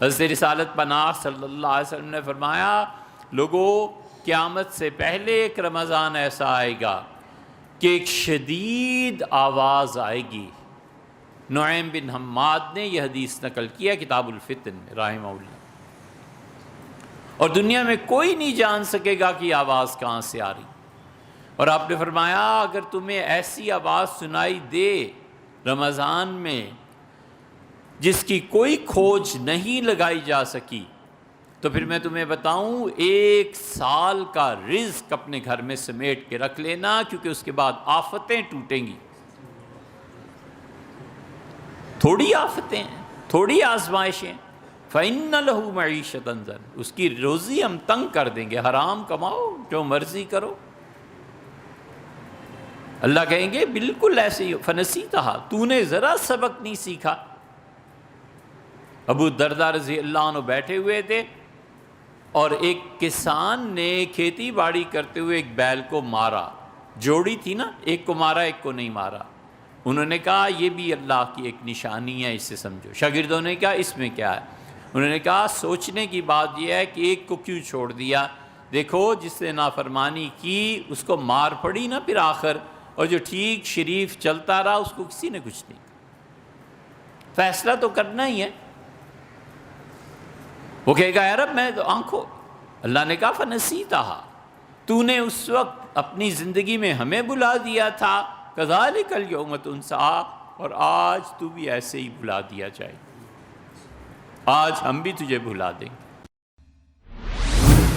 حضرت رسالت پناہ صلی اللہ علیہ وسلم نے فرمایا لوگوں قیامت سے پہلے ایک رمضان ایسا آئے گا کہ ایک شدید آواز آئے گی۔ نعیم بن حماد نے یہ حدیث نقل کیا کتاب الفتن میں رحمہ اللہ، اور دنیا میں کوئی نہیں جان سکے گا کہ یہ آواز کہاں سے آ رہی۔ اور آپ نے فرمایا اگر تمہیں ایسی آواز سنائی دے رمضان میں جس کی کوئی کھوج نہیں لگائی جا سکی، تو پھر میں تمہیں بتاؤں 1 سال کا رزق اپنے گھر میں سمیٹ کے رکھ لینا، کیونکہ اس کے بعد آفتیں ٹوٹیں گی۔ تھوڑی آفتیں ہیں، تھوڑی آزمائشیں، فَإِنَّ لَهُ مَعِيشَةً ضَنْكَ، اس کی روزی ہم تنگ کر دیں گے، حرام کماؤ جو مرضی کرو۔ اللہ کہیں گے بالکل ایسے ہی فَنَسِيتَهَا، تو نے ذرا سبق نہیں سیکھا۔ ابو الدرداء رضی اللہ عنہ بیٹھے ہوئے تھے اور ایک کسان نے کھیتی باڑی کرتے ہوئے ایک بیل کو مارا، جوڑی تھی نا، ایک کو مارا ایک کو نہیں مارا۔ انہوں نے کہا یہ بھی اللہ کی ایک نشانی ہے، اسے سمجھو۔ شاگردوں نے کہا اس میں کیا ہے؟ انہوں نے کہا سوچنے کی بات یہ ہے کہ ایک کو کیوں چھوڑ دیا؟ دیکھو جس نے نافرمانی کی اس کو مار پڑی نا پھر آخر، اور جو ٹھیک شریف چلتا رہا اس کو کسی نے کچھ نہیں کہا۔ فیصلہ تو کرنا ہی ہے۔ وہ کہے گا یار اب میں تو آنکھوں، اللہ نے کہا فَنَسِيتَهَا، تو نے اس وقت اپنی زندگی میں ہمیں بلا دیا تھا، كَذَلِكَ الْيَوْمَ تُنْسَىٰ، اور آج تو بھی ایسے ہی بلا دیا جائے، آج ہم بھی تجھے بھلا دیں گے۔